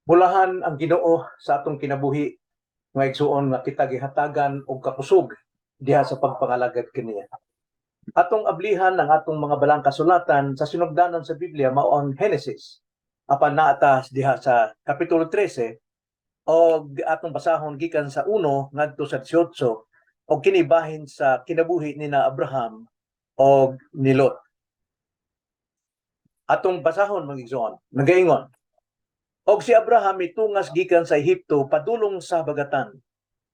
Bulahan ang Ginoo sa atong kinabuhi nga igsuon nga kita gihatagan og kakusog diha sa pagpangalagad kaniya. Atong ablihan ang atong mga balang kasulatan sa sinugdanan sa Biblia mao ang Genesis. Apan naata diha sa kapitulo 13 o atong basahon gikan sa 1 ngadto sa 18 o kinibahin sa kinabuhi ni na Abraham o ni Lot. Atong basahon mga igsoon, nagaingon, og si Abraham mitungas gikan sa Ehipto padulong sa habagatan.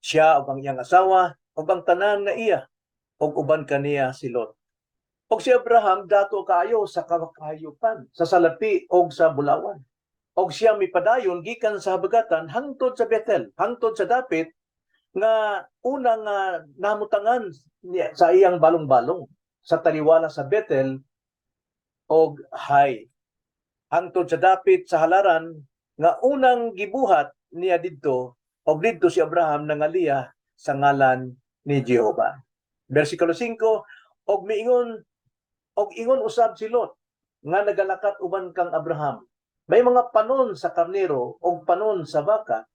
Siya ug ang iyang asawa ug ang tanan nga iya ug uban kaniya si Lot. Og si Abraham dato kaayo sa kahayupan, sa salapi ug sa bulawan. Og siya mipadayon gikan sa habagatan hangtod sa Bethel, hangtod sa dapit nga unang namutangan sa iyang balong-balong sa taliwala sa Bethel og Hay. Hangtod sa dapit sa halaran nga unang gibuhat niya didto og didto si Abraham nangaliyah sa ngalan ni Jehova. Versikulo 5, og ingon usab si Lot nga nagalakat uban kang Abraham. May mga panon sa karnero og panon sa baka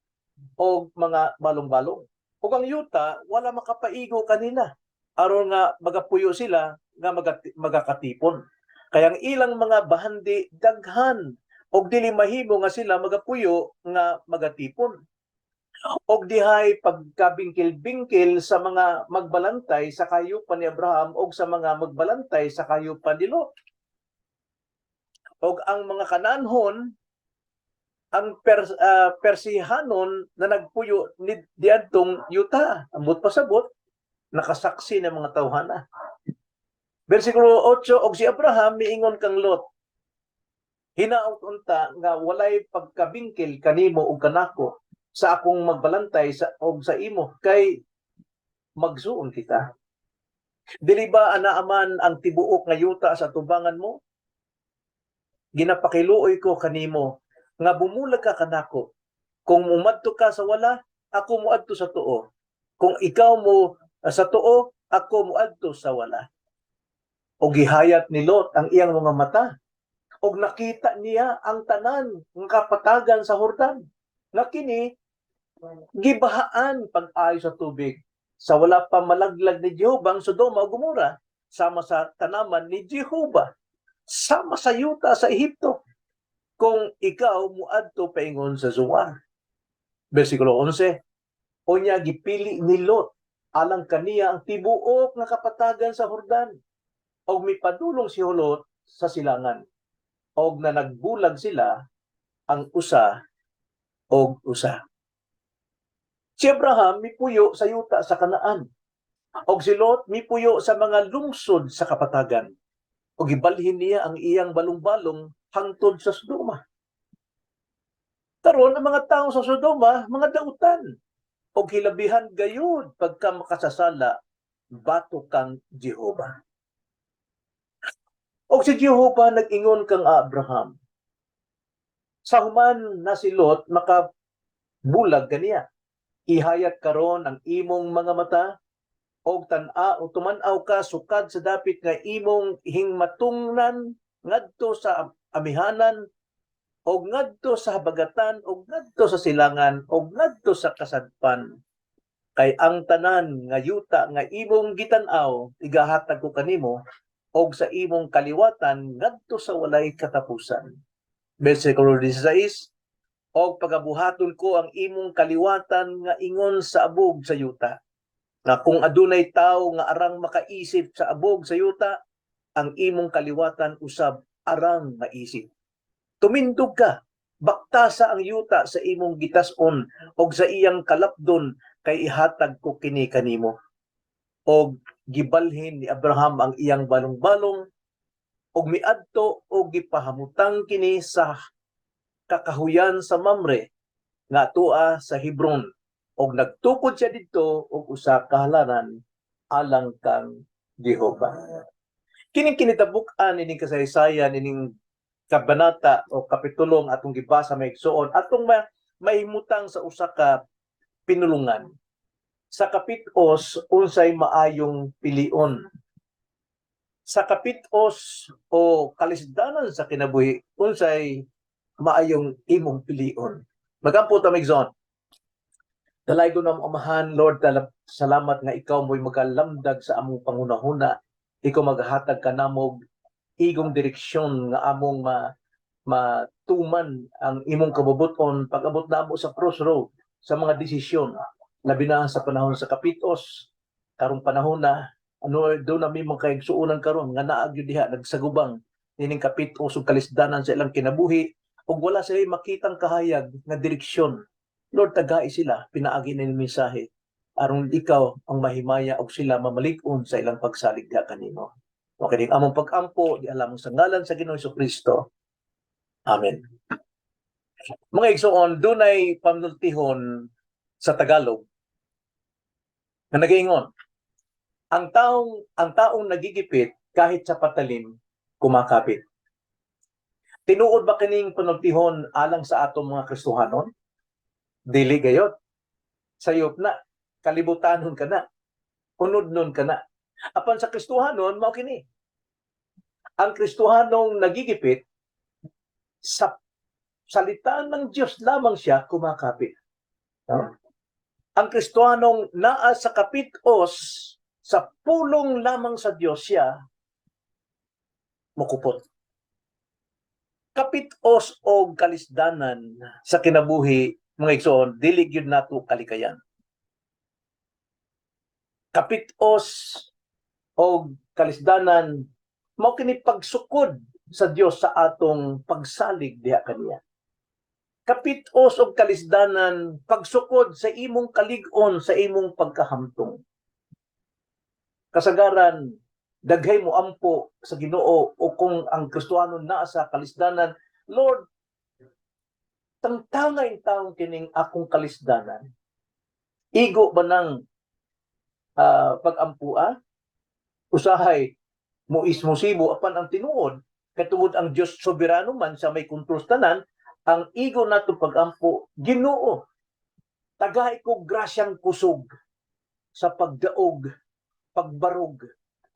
og mga balong-balong. Ug ang yuta wala makapaigo kanina aron nga magapuyo sila nga magakatipon. Kaya ang ilang mga bahandi daghan og dili mahimo nga sila magapuyo nga magatipon. Og dihay pagkabingkil-bingkil sa mga magbalantay sa kayupan ni Abraham og sa mga magbalantay sa kayupan ni Lot. Og ang mga Kananhon, ang Persihanon na nagpuyo ni diadtong yuta, ambot pasabot nakasaksi ng mga tawhana. Versikulo 8, og si Abraham miingon kang Lot, hinaot unta nga walay pagkabingkil kanimo ug kanako sa akong magbalantay og sa imo kay magsuon kita. Dili ba anaaman ang tibuok nga yuta sa tubangan mo? Ginapakiluoy ko kanimo nga bumulag ka kanako. Kung mumadto ka sa wala, ako muadto sa tuo. Kung ikaw mo sa tuo, ako muadto sa wala. O gihayat ni Lot ang iyang mga mata. Og nakita niya ang tanan ng kapatagan sa Hordan. Nga kini gibahaan pag-ayo sa tubig. Sa wala pa malaglag ni Jehova ang Sodoma o Gomora, sama sa tanaman ni Jehova, sama sa yuta sa Ehipto, kung ikaw muadto paingon sa Zoar. Versikulo 11, unya gipili ni Lot alang kaniya ang tibuok nga kapatagan sa Hordan, og mipadulong si Lot sa silangan, og na nagbulag sila ang usa og usa. Si Abraham mipuyo sa yuta sa Kanaan, og si Lot mipuyo sa mga lungsod sa kapatagan, og ibalhin niya ang iyang balong-balong hangtod sa Sodoma. Karon ang mga tao sa Sodoma, mga dautan, og hilabihan gayud pagka makasasala bato kang Jehova. Og si Jehova nag-ingon kang Abraham, sa human na si Lot makabulag kaniya, ihayat karon ang imong mga mata og tan-a o tuman-aw ka sukad sa dapit nga imong hingmatungnan ngadto sa amihanan og ngadto sa habagatan og ngadto sa silangan og ngadto sa kasadpan. Kay ang tanan nga yuta nga imong gitan-aw igahatag ko kanimo og sa imong kaliwatan ngadto sa walay katapusan. Versikulo 16, og pagabuhaton ko ang imong kaliwatan nga ingon sa abog sa yuta. Na kung adunay tawo nga arang makaisip sa abog sa yuta, ang imong kaliwatan usab arang maisip. Tumindog ka, baktasa ang yuta sa imong gitas-on og sa iyang kalapdon kay ihatag ko kini kanimo. Og gibalhin ni Abraham ang iyang balong-balong og miadto og gipahamutang kini sa kakahuyan sa Mamre nga tua sa Hebron, og nagtukod siya didto og usa ka halaran alang kang Jehova. Kining kinitabuk-an ining kasaysayan ining kabanata o kapitulong atong gibasa maigsuon atong mahimutang sa usa ka pinulungan. Sa kapit-os unsay maayong pilion. Sa kapit-os o kalisdanan sa kinabuhi unsay maayong imong pilion. Magampo ta migson. Dalay ko na amahan, Lord, salamat nga ikaw mo'y magalamdag sa among pangunahuna. Ikaw maghatag ka namog igong direksyon nga among matuman ang imong kabubuton pag-abot na mo sa crossroad sa mga desisyon. Labi na sa panahon sa kapitos, karong panahon na doon na may mga kaigsuunan karon nga naagyo diha nagsagubang nining kapitos ug kalisdanan sa ilang kinabuhi ug wala sila makitang kahayag nga direksyon. Lord, tagai sila pinaagi na ni mensahe aron ikaw ang mahimaya og sila mamalig-on sa ilang pagsalig diha kanimo. Okay, among pag-ampo di alam sa ngalan sa Ginoong Jesucristo. Amen. Mga igsoon, dunay panultihon sa Tagalog na nagaingon, ang taong nagigipit kahit sa patalim kumakapit. Tinuod ba kining panultihon alang sa atong mga Kristohanon? Dili gayot. Sayop na, kalibutanon ka na, unod-nun ka na. Apan sa Kristohanon, mao kini. Ang Kristohanong nagigipit sa salita ng Diyos lamang siya kumakapit. No? Ang Kristohanong naa sa kapitos sa pulong lamang sa Diyos siya mukupot. Kapitos o kalisdanan sa kinabuhi mga igsoon, dili gyud nato kalikayan. Kapitos o kalisdanan mao kini pagsukod sa Dios sa atong pagsalig diha kaniya. Kapitos o kalisdanan pagsukod sa imong kalig-on sa imong pagkahamtong. Kasagaran daghay mo ampo sa Ginoo o kung ang Kristohanon naa sa kalisdanan, Lord, tangtangay taong kining akong kalisdanan. Igo ba ng pag-ampua? Usahay mo ismosibo apan ang tinuod katungod ang Dios soberano man sa may kontrol tanan, ang igo nato pag-ampo, Ginoo, tagay ko grasyang kusog sa pagdaog, pagbarog,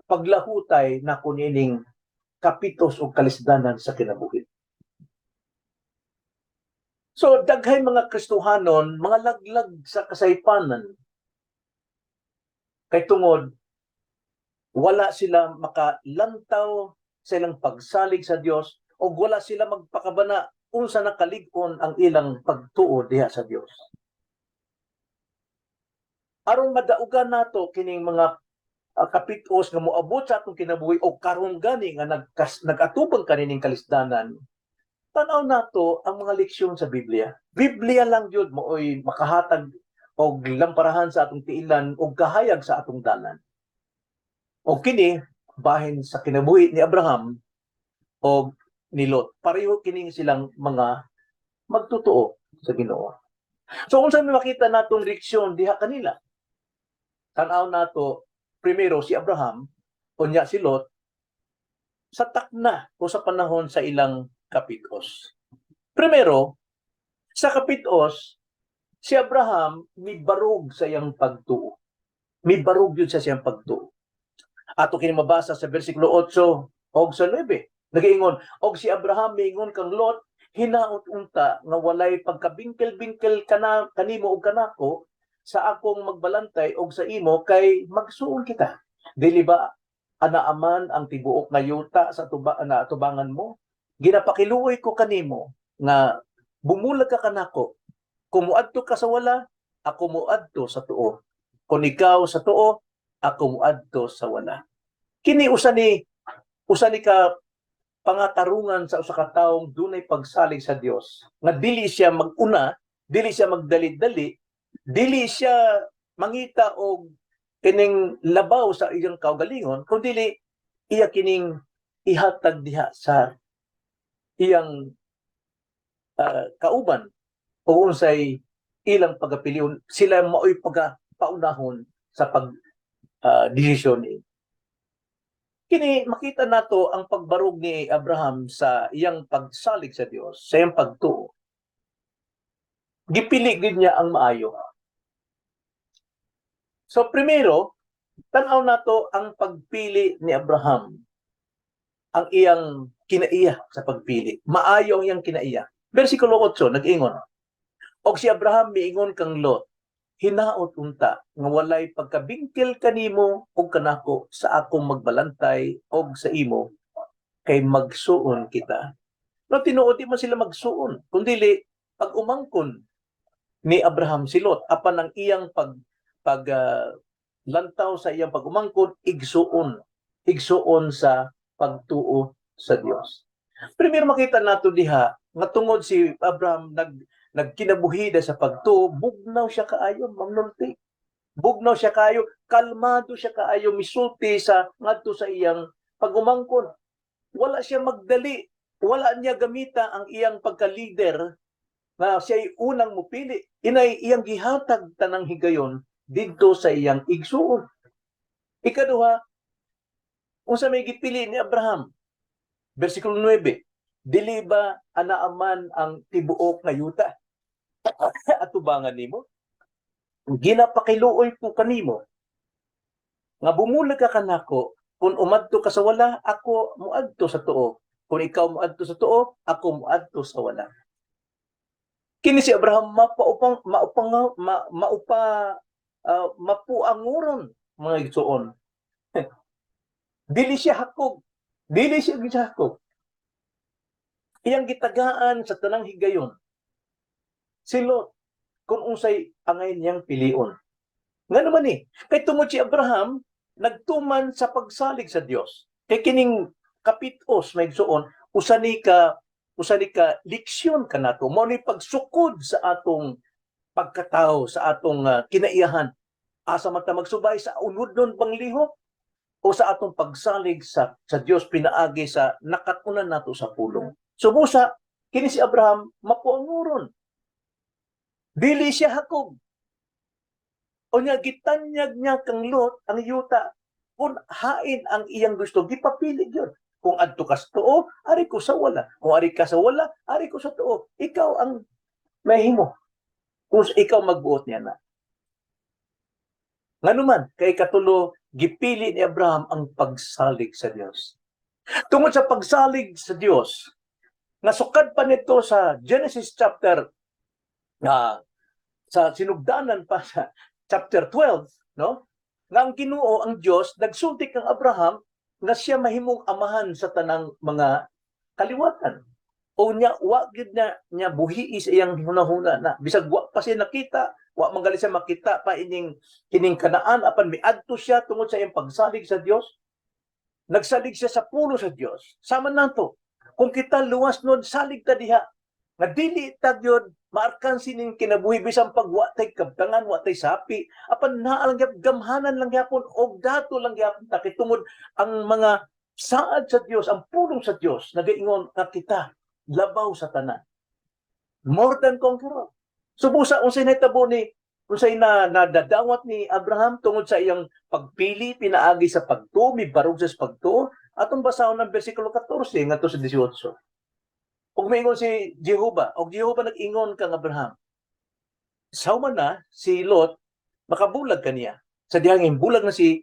paglahutay na kunining kapitos o kalisdanan sa kinabuhi. So, daghay mga Kristohanon, mga laglag sa kasaypanan. Kay tungod, wala sila makalantaw sa ilang pagsalig sa Dios o wala sila magpakabana unsa nakalig-on ang ilang pagtuo diha sa Dios. Aron madaugan nato kining mga kapitos nga moabot sa atong kinabuhi o karon gani nga nagatubang kanining kalisdanan, tanaw nato ang mga leksyon sa Biblia. Biblia lang yun mooy makahatag og lamparahan sa atong tiilan og kahayag sa atong dalan. O kini bahin sa kinabuhi ni Abraham o ni Lot. Pareho kining silang mga magtotoo sa Ginoo. So kung saan makita natong leksyon diha kanila, tanaw nato primero si Abraham unya si Lot sa takna o sa panahon sa ilang kapitos. Primero, sa kapitos, si Abraham mibarog sa iyang pagtuo. Mibarog yun sa siyang pagtuo. Ato kini mabasa sa versikulo 8 og sa 9. Nagaingon, og si Abraham miingon kang Lot, hinaot unta nga walay pagkabingkel-bingkel kanimo og kanako sa akong magbalantay og sa imo kay magsuon kita. Dili ba anaaman ang tibuok nga yuta sa tubangan mo? Ginapakiluoy ko kanimo nga bumulag ka kanako. Kung muadto ka sa wala, ako muadto sa tuo. Kung ikaw sa tuo, ako muadto sa wala. Kini usa ni ka pangatarungan sa usa ka taong dunay pagsalig sa Dios. Nga dili siya maguna, dili siya magdali-dali, dili siya mangita og kining labaw sa iyang kaugalingon, kundi iya kining ihatag diha sa iyang kauban o unsay ilang pagapilion, sila maoy paunahon sa desisyon ni. Kini makita nato ang pagbarog ni Abraham sa iyang pagsalig sa Dios, sa iyang pagtuo. Gipili gid niya ang maayo. So primero, tan-aw nato ang pagpili ni Abraham. Ang iyang kinaiya sa pagpili. Maayo ang iyang kinaiya. Versikulo 8 nag-ingon, Og si Abraham miingon kang Lot, hinaot unta nga walay pagkabingkil kanimo og kanako sa akong magbalantay og sa imo kay magsuon kita. No tinuod di man sila magsuon, kundi pag umangkon ni Abraham si Lot apan ang iyang lantaw sa iyang pag-umangkon igsuon sa pagtuo sa Dios. Primero makita nato diha nga tungod si Abraham nagkinabuhi sa pagtuo, bugnaw siya kaayo, mamnulti. Bugnaw siya kaayo, kalmado siya kaayo, misulti sa ngadto sa iyang pag-umangkon. Wala siya magdali, wala niya gamita ang iyang pagka-leader na siya'y unang mupili. Inay iyang gihatag tanang higayon didto sa iyang igsuon. Ikaduha, unsa may gipili ni Abraham? Versikulo 9, dili ba anaaman ang tibuok nga yuta? Atubangan nimo? Ginapakiluoy ko kanimo nga bumulag ka kanako, kung umadto ka sa wala, ako muadto sa tuo. Kung ikaw muadto sa tuo, ako muadto sa wala. Kini si Abraham mapuanguron mga igsuon. Dili siya hakog. Dili siya gihakog. Iyang gitagaan sa tanang higayon. Si Lot, kung unsay angay niyang pilion. Nga naman kay tungod si Abraham, nagtuman sa pagsalig sa Dios. Kay kining kapitos may igsuon, usani ka leksyon kanato, mao ni pagsukod sa atong pagkatao, sa atong kinaiyahan. Asa man ta magsubay sa unudnon panglihok o sa atong pagsalig sa Dios pinaagi sa nakatunan nato sa pulong. Subusa kini si Abraham mapuanguron. Dili siya hakog. O niya gitanyag niya kang Lot ang yuta kung hain ang iyang gusto, gipapili yun. Kung adto ka sa tuo, ari ko sa wala. Kung ari ka sa wala, ari ko sa tuo. Ikaw ang mahimo. Kung ikaw magbuot niya na. Nganuman, kay katulo, gipili ni Abraham ang pagsalig sa Dios. Tungod sa pagsalig sa Dios, nasukad pa nito sa Genesis chapter sa sinugdanan pa sa chapter 12, no? Nga ang Ginoo, ang Dios, nagsulti kang Abraham na siya mahimong amahan sa tanang mga kaliwatan. O wa gid niya buhii sa iyang hunahuna na bisag wa pa siya nakita, wa man gali siya makita pa kining Kanaan apan miadto siya tungod sa iyang pagsalig sa Dios. Nagsalig siya sa pulo sa Dios. Sama nato, kung kita luwas nun, salig ta diha. Nga dili ta gyud maarkan sining kinabuhi bisan pag wa tay kabtangan, wa tay sapi, apan naa lang gyud gamhanan lang gyapon og dato lang gyapon ta kay tungod ang mga saad sa Dios, ang pulong sa Dios nagaingon nga kita labaw sa tanan. More than conqueror. Subusa unsay nahitabo unsay nadadawat ni Abraham tungod sa iyang pagpili pinaagi sa pagtuo, mibarog sa pagtuo. Atong basahon ng bersikulo 14 ngadto sa 18. Og maingon si Jehovah, og Jehovah nag-ingon kang Abraham. Sauman na si Lot makabulag kaniya. Sa dihang bulag na si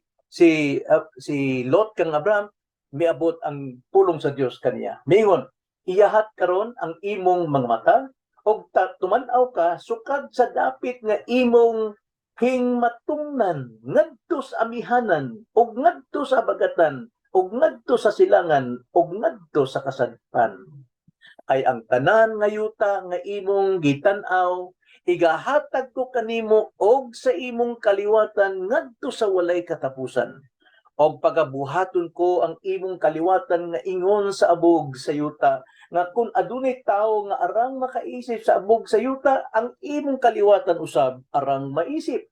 Lot kang Abraham, miabot ang pulong sa Dios kaniya. Maingon, iyahat karon ang imong mga mata og tuman-aw ka sukad sa dapit nga imong hingmatungnan ngadto sa amihanan og ngadto sa bagatan og ngadto sa silangan og ngadto sa kasadpan. Ay ang tanan nga yuta nga imong gitan-aw igahatag ko kanimo og sa imong kaliwatan ngadto sa walay katapusan. Og pagabuhaton ko ang imong kaliwatan nga ingon sa abog sa yuta nga kung adunay tawo nga arang makaisip sa abog sa yuta, ang imong kaliwatan usab arang maisip.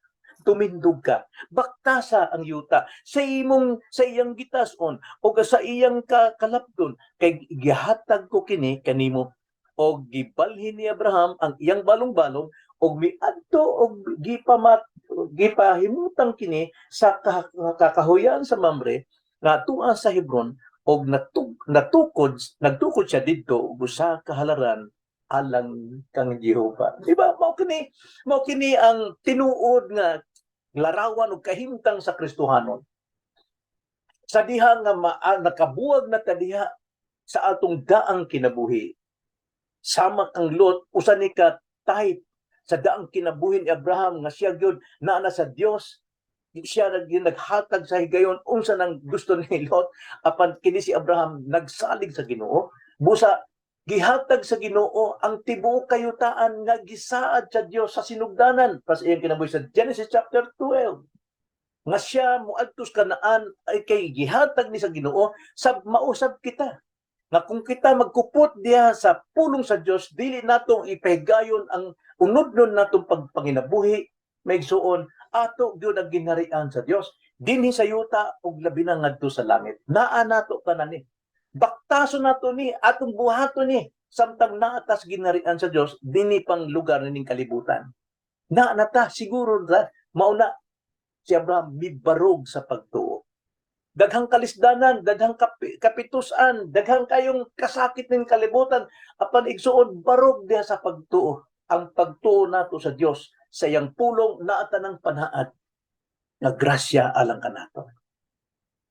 Tumindog ka, baktasa ang yuta sa iyang gitason o sa iyang kalapdon kay gihatag ko kini kanimo. Og gibalhin ni Abraham ang iyang balong-balong og miadto og gipahimutang kini sa kakahuyan sa Mamre nga tuwa sa Hebron og nagtukod siya didto og usa ka halaran alang kang Jehovah. Diba? Mao kini ang tinuod nga larawan og kahimtang sa Kristohanon. Sa diha nga nakabuwag na ta diha sa atong daang kinabuhi. Sama kang Lot usa ni ka type sa daang kinabuhi ni Abraham nga siya gyud naa na sa Dios, siya naghatag sa higayon unsa nang gusto ni Lot, apan kini si Abraham nagsalig sa Ginoo, busa gihatag sa Ginoo ang tibuok kayutaan nga gisaad sa Dios sa sinugdanan. Pas iyang kinabuhi sa Genesis chapter 12 nga siya muadtos Kanaan ay kay gihatag ni sa Ginoo sa mausab kita nga kung kita magkupot diha sa pulong sa Dios, dili natong ipahigayon ang unodnon natong pagpanginabuhi, maigsuon ato gyud ang ginharian sa Dios dinhi sa yuta ug labi na ngadto sa langit. Naa nato kanani, baktason nato ni, atong buhaton ni, samtang naatas ginharian sa Dios dinhi pang lugar ning kalibutan. Naa nata siguro ra mauna si Abraham mibarog sa pagtuo. Daghang kalisdanan, daghang kapitusan, daghang kayong kasakit ning kalibutan, apan igsuon barog diha sa pagtuo. Ang pagtuo nato sa Dios sa iyang pulong naa tanang panhaad nga grasya alang kanato.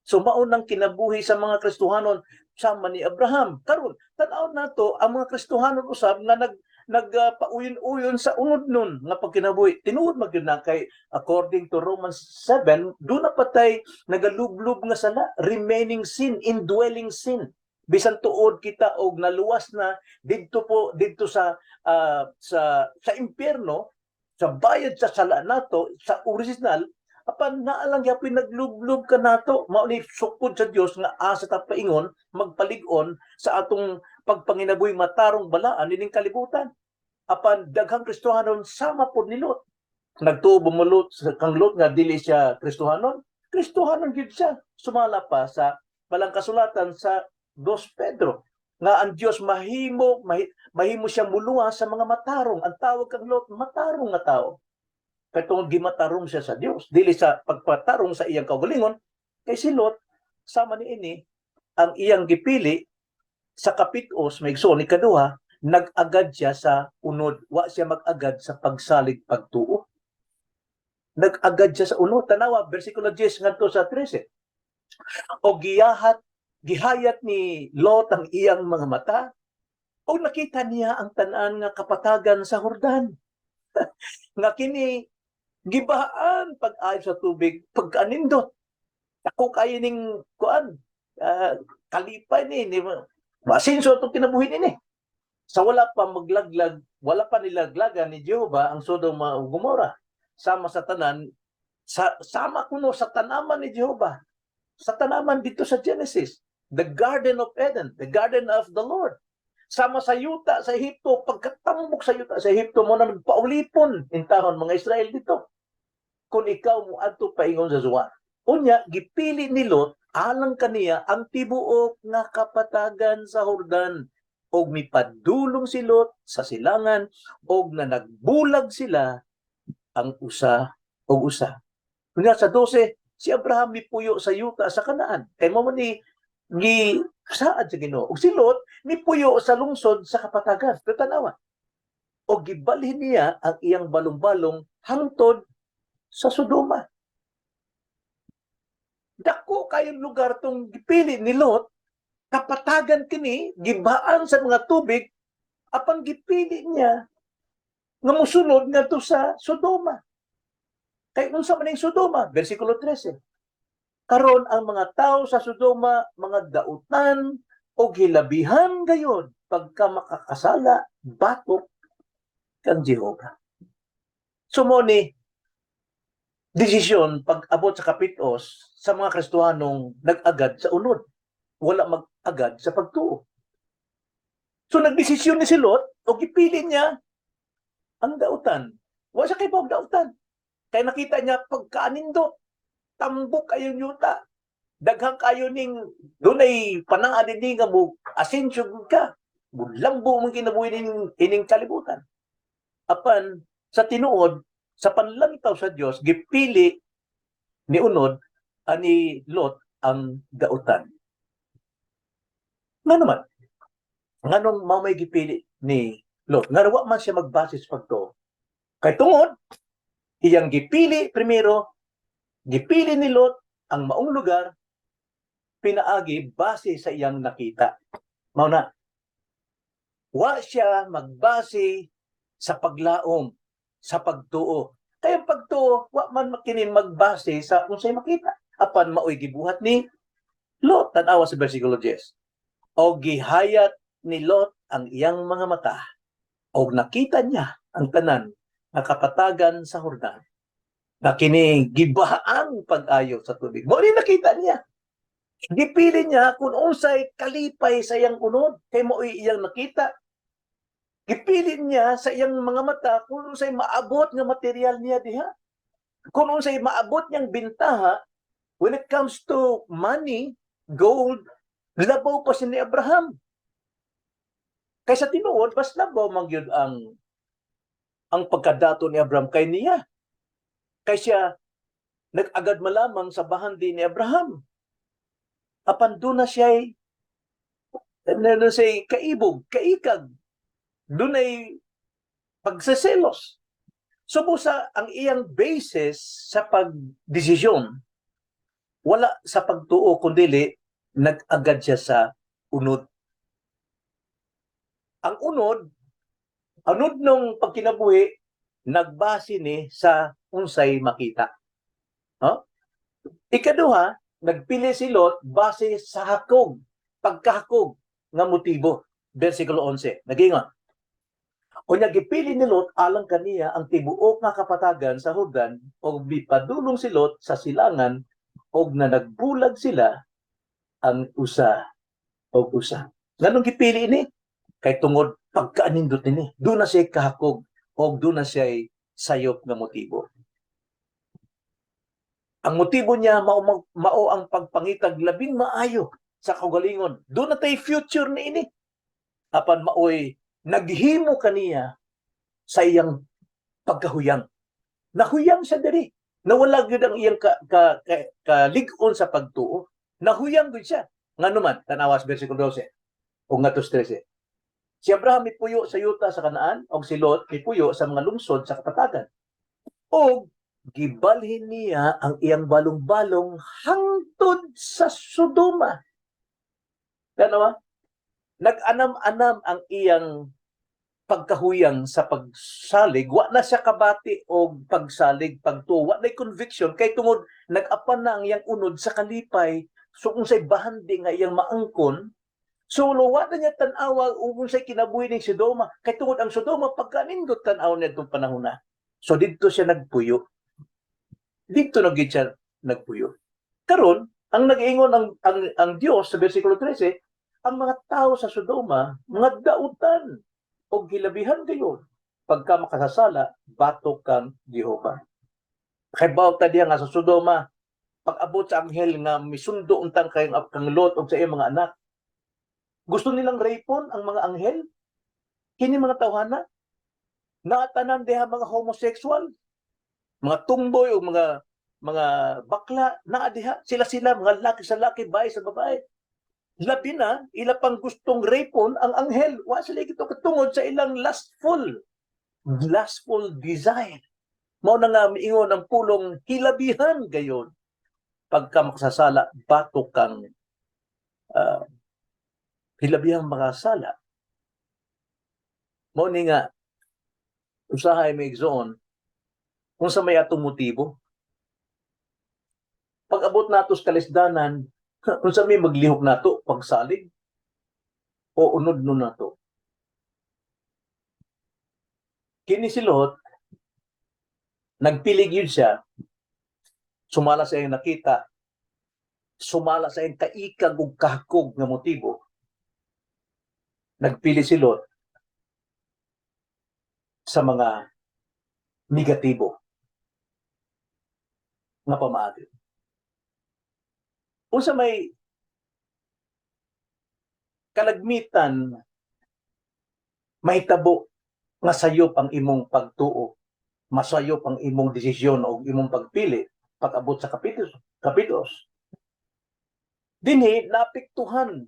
So maunang kinabuhi sa mga Kristohanon sama ni Abraham. Karon tan-aw nato ang mga Kristohanon usab nga nagpauyon-uyon sa unod nun nga pagkinabuhi. Tinuod magyud na kay according to Romans 7, do na patay nagalublob nga sala, remaining sin, indwelling sin. Bisan tuod kita og naluwas na didto sa impyerno, sa bayad sa sala nato, sa original, apan naalang yapon naglublob ka nato, mao ni sukod sa Dios nga asa ta paingon magpalig-on sa atong pagpanginabuhi matarong balaan nining kalibutan. Apan daghang Kristohanon sama pod ni Lot. Nagtuo bumulot sa kang Lot nga dili siya Kristohanon. Kristohanon gyud siya. Sumala pa sa palang kasulatan sa 2 Pedro nga ang Dios mahimo siyang muluwas sa mga matarong. Ang tawag kang Lot, matarong nga tao. Kaya tungod gimatarong siya sa Dios, dili sa pagpatarong sa iyang kaugalingon, kay si Lot sama ni ini ang iyang gipili sa kapitos, maigsoon ni kaduha, nag-agad siya sa unod. Wa siya mag-agad sa pagsalig pagtuo. Nag-agad siya sa unod. Tanawa, versikulo 10 ngadto sa 13. O gihayat ni Lot ang iyang mga mata, o nakita niya ang tanan nga kapatagan sa Jordan. Nga kini gibaan pag-ayo sa tubig pagkanindot. Ako kayo ning kuan, kalipay ni masinso itong kinabuhi nini. Sa wala pa maglaglag, wala pa nilaglagan ni Jehova ang Sodoma ug Gomora. Sama sa tanan, sama kuno sa tanaman ni Jehova. Sa tanaman dito sa Genesis, the Garden of Eden, the Garden of the Lord. Sama sa yuta sa Ehipto, pagkatambok sa yuta sa Ehipto mo na nagpaulipon intahon mga Israel dito. Kung ikaw mo adto paingon sa Zoar. Unya, gipili ni Lot alang kaniya ang tibuok nga kapatagan sa Jordan. Og mipadulong si Lot sa silangan og na nagbulag sila ang usa og usa. Kunya sa 12, si Abraham mipuyo sa yuta sa Kanaan. Kay mo ni saad sa Ginoo. Og si Lot mipuyo sa lungsod sa kapatagan. Pero tanawa. Og gibalhin niya ang iyang balong-balong hangtod sa Sodoma. Dako kayong lugar tong gipili ni Lot, kapatagan kini, gibaan sa mga tubig, apan gipili niya nga musunod ngadto sa Sodoma. Kay unsa man ning Sodoma? Versikulo 13. Karon ang mga tao sa Sodoma, mga dautan o hilabihan gayon pagka makakasala, batok kang Jehova. Sumoni, desisyon pag-abot sa kapitos sa mga Kristohanong nag-agad sa unod. Wala mag-agad sa pagtuo. So nagdesisyon ni si Lot o gipili niya ang dautan. Wala siya kay Bob dautan. Kaya nakita niya pagkaanindot, tambok kayo yuta. Daghang kayo ning dunay panaa din nga mo asensyo ka. Bulambo mong kinabuhi ining kalibutan. Apan sa tinuod sa panlangitaw sa Dios gipili ni unod ani Lot ang dautan. Nga naman, nganong mao may gipili ni Lot? Nga wa man siya magbase sa pagtuo. Kay tungod iyang gipili primero, gipili ni Lot ang maong lugar pinaagi base sa iyang nakita. Mao na wa siya magbase sa paglaom. sa pagtuo. Kaya pagtuo, wa man makinin magbase sa kung sa'y makita. Apan maoy gibuhat ni Lot, tanawa sa versikulo 10. O gihayat ni Lot ang iyang mga mata, o nakita niya ang tanan na kapatagan sa Jordan, na kini gibahaang pag-ayo sa tubig. Mo ni nakita niya. Gipili niya kung unsay kalipay sa iyang unod, kay mo'y iyang nakita. Gipili niya sa iyang mga mata kung unsay maabot nga material niya diha. Kung unsay maabot niyang bintaha, when it comes to money, gold, labaw pa si ni Abraham. Kaysa tinuod, mas labaw man gyud ang pagkadato ni Abraham kay niya. Kay siya nag-agad malamang sa bahandi ni Abraham. Apan doon na siya'y kaibog, kaikag. Doon ay pagseselos. So busa ang iyang basis sa pagdesisyon, wala sa pagtuo kundi nag-agad siya sa unod. Ang unod nung pagkinabuhi, nagbase ni sa unsay makita. Huh? Ikaduha, nagpili si Lot base sa hakog, pagkahakog nga motibo. Versikulo 11. Nagingon. Unya gipili ni Lot alang kaniya ang tibuok nga kapatagan sa Jordan, o mipadulong si Lot sa silangan, og na nagbulag sila ang usa o usa. Nganong gipili ini? Kay tungod pagkaanindot nini. Doon na siya kahakog, o doon na siya sayop nga motibo. Ang motibo niya mao ang pagpangitag labing maayo sa kaugalingon. Doon na tay future ni ini. Apan maoy naghimo kaniya sa iyang pagkahuyang. Nahuyang siya diri. Nawala gyud ang iyang kalig-on sa pagtuo. Nahuyang gyud siya. Ngano man, tanawas bersikulo 12 o ngatos 13. Si Abraham ipuyo sa yuta sa Kanaan, o si Lot ipuyo sa mga lungsod sa kapatagan. O gibalhin niya ang iyang balong-balong hangtod sa Sodoma. Kanawa? Nag-anam-anam ang iyang pagkahuyang sa pagsalig. Wa na siya kabati o pagsalig, pagtuwa. Na conviction. Kay tungod, nag-apan na ang iyang unod sa kalipay. So kung sa'y bahandi nga iyang maangkon, so wa na niya tanawa kung sa'y kinabuhi ng Sodoma. Kay tungod ang Sodoma, pagkanindot tanaw niya itong panahon na. So dito siya nagpuyo. Dito siya nagpuyo. Karon, ang nag-ingon ang Diyos sa versikulo 13, ang mga tao sa Sodoma, mga dautan o gilabihan kayo. Pagka makasasala, batok kang Jehova. Kay bawta diya nga sa Sodoma, pag-abot sa anghel nga misundo untan kang Lot o sa iyang mga anak. Gusto nilang rapon ang mga anghel? Kini mga tawhana? Naatanan diha mga homosexual, mga tumboy o mga bakla na diha, sila mga laki sa laki, babae sa babae. Labi na ila pang gustong rapon ang anghel. Wa sila gito katungod sa ilang lustful desire. Mao na nga miingon ang pulong hilabihan gayon. Pagka makasasala, batok kang hilabihang makasala. Mao ni nga usahay may igsoon kung sa may atong motibo. Pag-abot nato sa kalisdanan, kung sa may maglihok nato, pagsalig, o unod no nato. Kini si Lot, nagpilig yun siya, sumala sa iyong nakita, sumala sa iyong kaikag o kahakog nga motibo. Nagpili si Lot sa mga negatibo nga pamaagi. Kung sa may kalagmitan, mahitabo nga sayop ang imong pagtuo, masayop ang imong desisyon o imong pagpili pag-abot sa kapitulos. Dinhi naapektuhan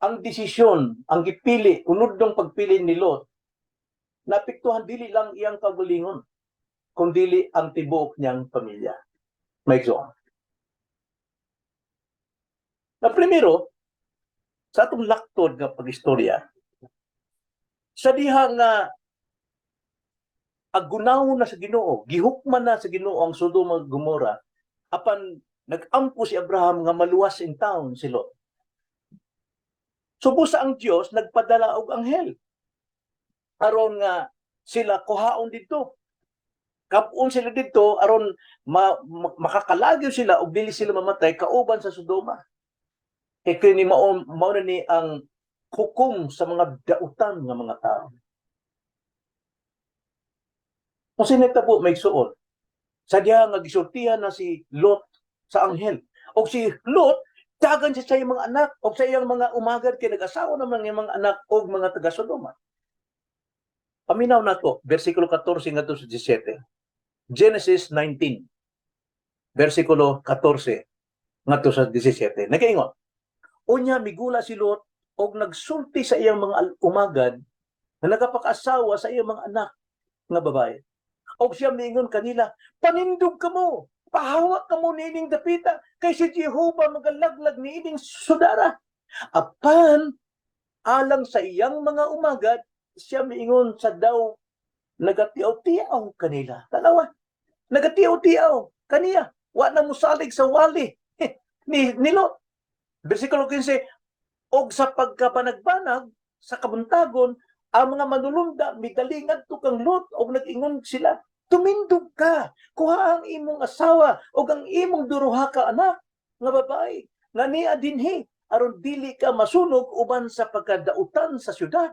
ang desisyon, ang gipili, unod ng pagpili ni Lot, naapektuhan dili lang iyang kagalingon, kundi ang tibuok niyang pamilya. May igsoon. Na primero, sa atong laktod nga pag-istorya, sa diha nga agunaw na sa Ginoo, gihukman na sa Ginoo ang Sodoma ug Gomora, apan nag-ampo si Abraham nga maluwas in town si Lot. Subo sa ang Dios nagpadala og anghel aron nga sila kuhaon dito. Kapon sila dito aron makakalagyo sila og dili sila mamatay kauban sa Sodoma. Kay kini mao na ni ang hukom sa mga dautan nga mga tao. Kung sinitabo may suon, sadya nga gisultihan na si Lot sa anghel. O si Lot, dagan siya sa iyang mga anak, o sa iyang mga umagad, kay nag-asawa naman ng mga anak o mga taga-Sodoma. Paminaw na to, versikulo 14 nga to sa 17. Genesis 19, versikulo 14 nga to sa 17. Nagaingon, unya migula si Lot og nagsulti sa iyang mga umagad na nagapakasawa sa iyang mga anak nga babae. Og siya miingon kanila, panindog kamo, pahawa kamo niining dapita, kay si Jehovah magalaglag niining sudara. Apan, alang sa iyang mga umagad, siya miingon sa daw, nagatiaw-tiaw kanila. Tanawa, nagatiaw-tiaw kaniya. Wa na musalig sa wali ni Lot. Versikulo 15, og sa pagkabanagbanag sa kabuntagon, ang mga manulunda midalingan to kang Lot og nag-ingon sila, tumindog ka, kuha ang imong asawa og ang imong duruha ka anak nga babae nga niya dinhi aron dili ka masunog uban sa pagkadautan sa syudad.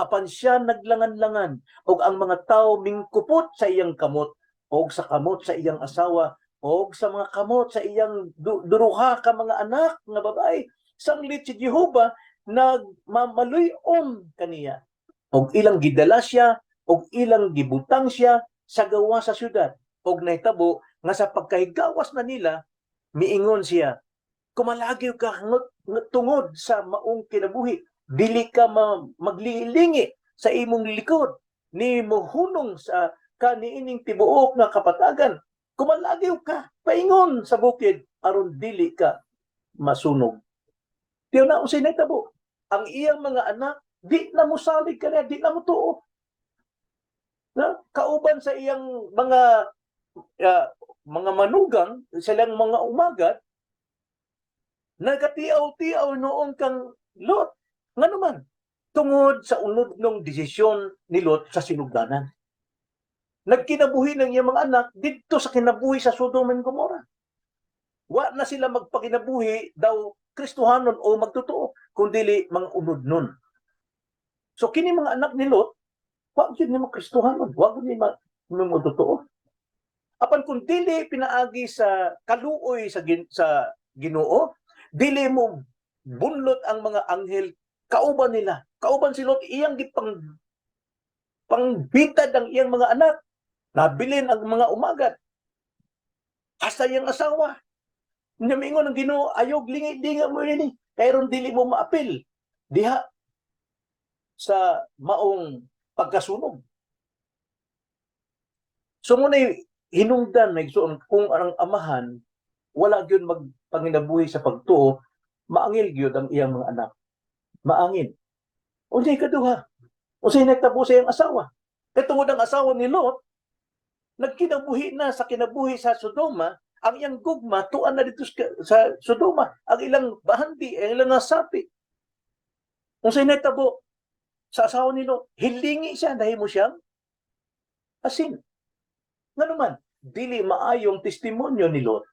Apan siya naglangan-langan og ang mga tawo mingkupot sa iyang kamot og sa kamot sa iyang asawa og sa mga kamot sa iyang duruha ka mga anak nga babae. Sanglit si Jehovah nagmamaluyon kaniya og ilang gidala siya og ilang gibutang siya sa gawa sa syudad og nahitabo nga sa pagkahigawas na nila miingon siya, kumalagyo ka tungod sa maong kinabuhi, dili ka maglilingi sa imong likod ni mohunong sa kaniining tibuok nga kapatagan, kumalagyo ka paingon sa bukid aron dili ka masunog. Tiyo na usay nahitabo ang iyang mga anak, di na musalig ka na, di na mutuo. Na, kauban sa iyang mga manugang, silang mga umagad, nagatiaw-tiaw noon kang Lot. Nga naman, tungod sa unod ng desisyon ni Lot sa sinugdanan. Nagkinabuhi ng iyang mga anak dito sa kinabuhi sa Sodoma and Gomora. Wa na sila magpakinabuhi daw Kristohanon o magtotoo, kundili mga unod nun. So kini mga anak ni Lot, wag yun ni mga Kristohanon, wag yun ni mga totoo. Apan kung dili pinaagi sa kaluoy sa Ginoo, dili mo bunlot ang mga anghel kauban nila. Kauban si Lot, iyang pangbitad ang iyang mga anak. Nabilin ang mga umagad. Hasta iyang asawa. Namingon ang Ginoo, ayog lingi-linga mo ini. Kaya ron dili mo maapil. Diha sa maong pagkasunog. So muna hinungdan nagsuon kung ang amahan wala gyud magpanginabuhi sa pagtuo, maangil gyud ang iyang mga anak. Maangin. Unsay kaduha? Unsay nagtabo sa iyang asawa? Kay tungod ang asawa ni Lot nagkinabuhi na sa kinabuhi sa Sodoma, ang iyang gugma tuan na dito sa Sodoma, ang ilang bahandi, ang ilang nasapi. Unsay nagtabo sa asawa ni Lot, hilingi siya dahil mo siyang asin. Nga naman, dili maayong testimonyo ni Lot.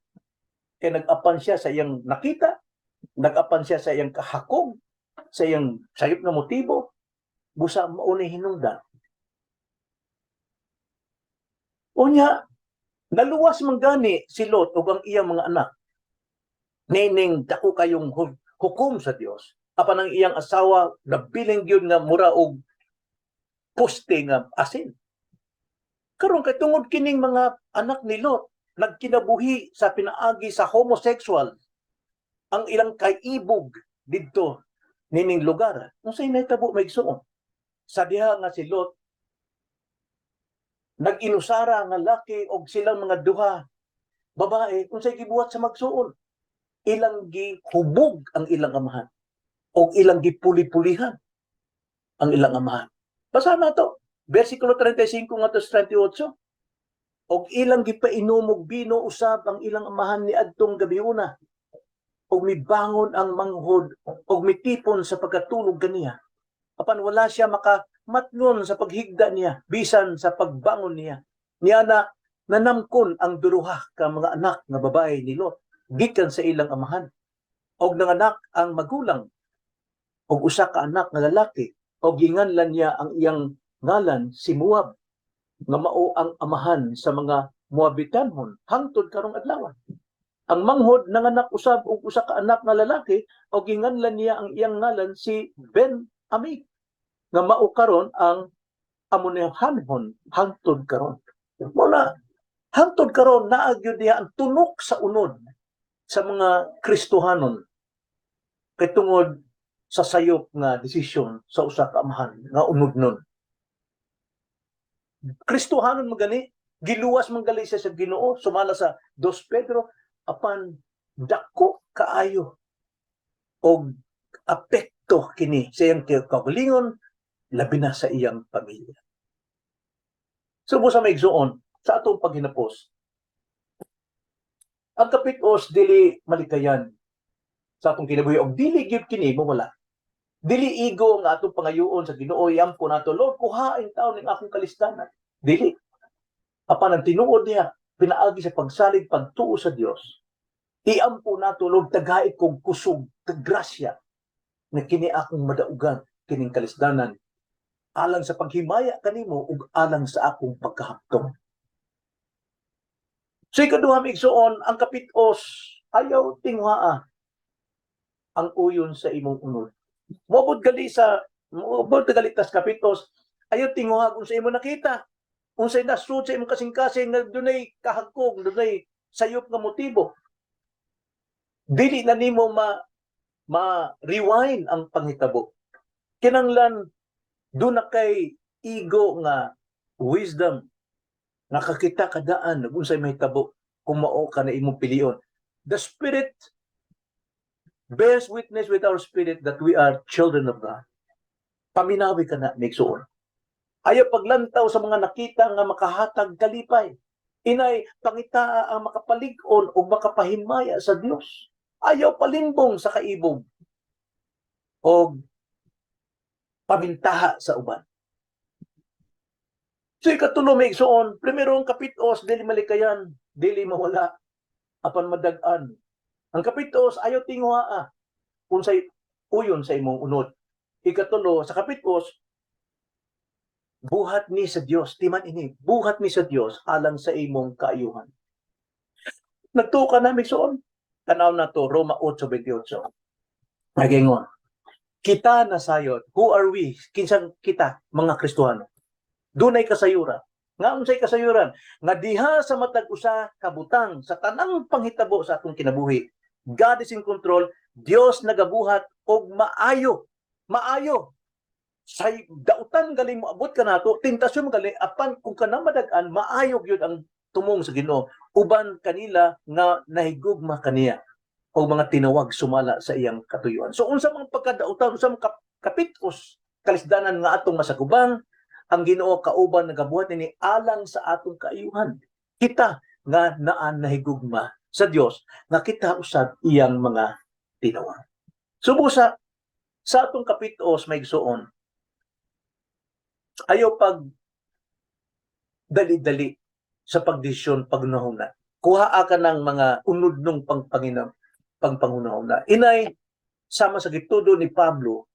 Kaya nag-apan siya sa iyang nakita, nag-apan siya sa iyang kahakog, sa iyang sayop na motibo, busa maunay hinungdan. Unya, naluwas man gani si Lot ug ang iyang mga anak. Nining dako kayong hukom sa Dios. Apan ang iyang asawa nabiling gyud nga mura og poste nga asin. Karon kay tungod kining mga anak ni Lot nagkinabuhi sa pinaagi sa homosexual ang ilang kaibog didto nining lugar. Unsay nahitabo maigsuon? Sa diha nga si Lot nag-inusara nga laki og silang mga duha babae unsay gibuhat sa magsuon? Ilang gihubog ang ilang amahan o ilang gipuli-pulihan ang ilang amahan. Basa na to. Versikulo 35 nga to 38. Og ilang gipainomog bino usab ang ilang amahan ni adtong gabiuna. Og mibangon ang manghod og mitipon sa pagkatulog kaniya. Apan wala siya makamatngon sa paghigda niya bisan sa pagbangon niya. Niya na nanamkon ang duruha ka mga anak nga babae ni Lot gikan sa ilang amahan. Og nanganak ang magulang og usa ka anak nga lalaki og ginganlan niya ang iyang ngalan si Moab nga mao ang amahan sa mga Moabitanhon hangtod karong adlaw. Ang manghod nanganak usab og usa ka anak nga lalaki og ginganlan niya ang iyang ngalan si Ben-Ami nga mao karon ang Amonihahon hangtod karon. Muna hangtod karon naa gyud diha ang tunok sa unod sa mga Kristohanon kay tungod sa sayop nga desisyon sa usa ka amahan nga unodnon. Kristohanon magani giluwas man gali siya sa Ginoo sumala sa 2 Pedro apan dako kaayo og apekto kini sa iyang kaugalingon labi na sa iyang pamilya. Subo sa maigsuon sa atong paghinapos. Ang kapitos dili malikayan sa atong kinabuhi og dili gyud kini mawala. Dili igo nga atong pangayoon sa Ginoo iampo nato, Lord, kuhain taon ning akong kalistanan. Dili. Apan ang tinuod niya pinaagi sa pagsalig pagtuo sa Dios. Iampo nato, Lord, tagait kong kusog grasya na kini akong madaugan kining kalisdanan alang sa paghimaya kanimo ug alang sa akong pagkahaptong. So ikaduha migsuon ang kapitos ayaw tinguhaa ang uyon sa imong unod. Moabot gali tas kapitos ayaw tinguha kung sa imo nakita. Unsay nasud sa imong kasing-kasing nga dunay kahagkog, dunay sayop nga motibo. Dili na nimo ma-rewind ang panghitabo. Kinanglan doon na kay ego nga wisdom nakakita kadaan unsay mahitabo kung mao ka na imong pilion. The Spirit bears witness with our spirit that we are children of God. Paminawi ka na, migsuon. Ayaw paglantaw sa mga nakita nga makahatag kalipay. Inay pangitaa ang makapalig-on o makapahimaya sa Dios. Ayaw palimbong sa kaibog o pamintaha sa uban. So ikatulo may igsuon, primero ang kapitos, dili malikayan, dili mawala, apan madag-an. Ang kapitos ayaw tinguhaa kung say uyon sa imong unod. Ikatulo, sa kapitos, buhat ni sa Dios, timan ini, buhat ni sa Dios alang sa imong kaayuhan. Nagtuo ka na migsuon, tanaw na to, Roma 8:28. Nagingon, kita na sayod, who are we? Kinsang kita, mga Kristohano. Dunay kasayuran. Nga unsay kasayuran? Nga diha sa matag usa kabutang sa tanang panghitabo sa atong kinabuhi. God is in control. Dios nagabuhat og maayo. Maayo. Say dautan galing moabot ka nato, tentasyon galing apan kung kana madag-an maayo gyud ang tumong sa Ginoo. Uban kanila nga nahigugma kaniya o mga tinawag sumala sa iyang katuyuan. So unsa man pagkadautan, unsa man kapitos kalisdanan nga atong masakubang, ang Ginoo kauban nagabuhat ni alang sa atong kaayuhan. Kita nga naan nahigugma sa Dios nga kita usab iyang mga tinawag. Subo sa atong kapitos maigsuon. Ayaw pag dali-dali sa pagdesisyon pagnahuna. Kuhaa ka ng mga unod ng pangpangunahuna. Inay sama sa gitudo ni Pablo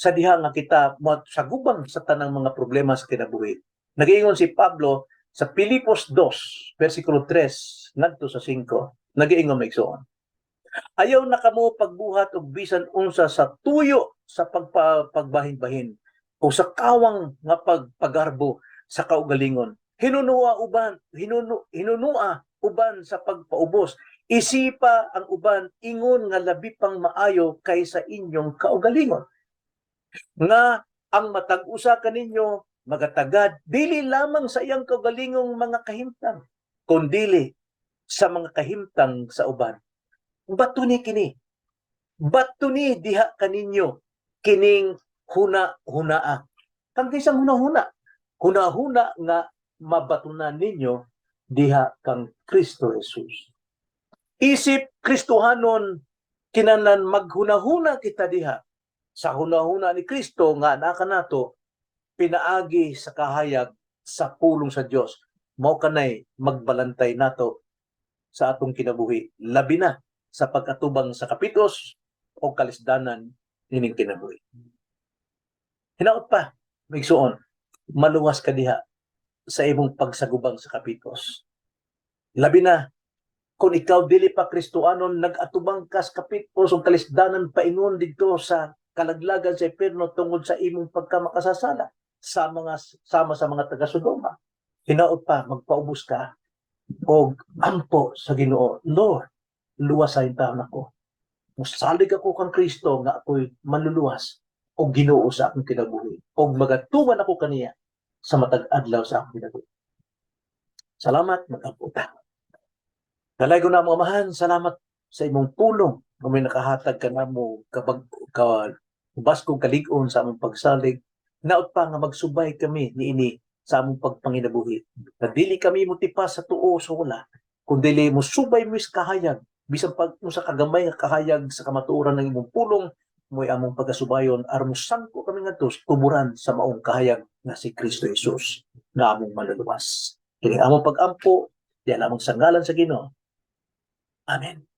sa diha nga kita sagubang sa tanang mga problema sa kinabuhi. Nagiingon si Pablo sa Filipos 2, versikulo 3, ngadto sa 5, nagiingon maigsuon. Ayaw na kamo pagbuhat og bisan unsa sa tuyo sa pagbahin-bahin o sa kawang nga pagpagarbo sa kaugalingon. Hinunua uban sa pagpaubos. Isipa ang uban ingon nga labi pang maayo kaysa inyong kaugalingon. Nga ang matag-usa kaninyo magatagad dili lamang sa iyang kaugalingong mga kahimtang, kundili sa mga kahimtang sa uban. Batuni kini. Batuni diha kaninyo kining huna-hunaa. Kang isang huna-huna. hunahuna nga mabatunan ninyo diha kang Kristo Jesus. Isip Kristohanon kinahanglan maghunahuna kita diha sa hunahuna ni Kristo nga anaa nato pinaagi sa kahayag sa pulong sa Dios. Mao kanay magbalantay nato sa atong kinabuhi, labi na sa pagkatubang sa kapitos o kalisdanan nining kinabuhi. Hinaot pa, migsuon, maluwas ka diha sa imong pagsagubang sa kapitos. Labi na kung ikaw dili pa Kristohanon, nag-atubang ka sa kapitos o kalisdanan paingon dito sa kalaglagan sa impierno tungod sa imong pagkamakasasala sama sa mga taga-Sodoma. Hinaot pa, magpaubos ka o ampo sa Ginoo. Lord, luwasayin taon ako. Musalig ako kang Kristo nga ako'y manluluwas o Ginoo sa akong kinabuhi. O magatuman ako kaniya sa matag adlaw sa akong kinabuhi. Salamat, mag-ampo ta. Kalay ko na mga mahan, salamat sa imong pulong kung may nakahatag ka na mo baskong kalig-on sa among pagsalig. Naot pa nga magsubay kami niini sa among pagpanginabuhi. Dili kami motipa sa tuo sa wala, kundi mo subay mo sa kahayag, bisan pag mo sa kagamay nga kahayag sa kamatuoran ng imong pulong, mo'y among pagasubayon aron sangko kami ngadto tuburan sa maong kahayag nga si Kristo Jesus nga among manluluwas. Kini among pag-ampo, diyan among sa ngalan sa Ginoo. Amen.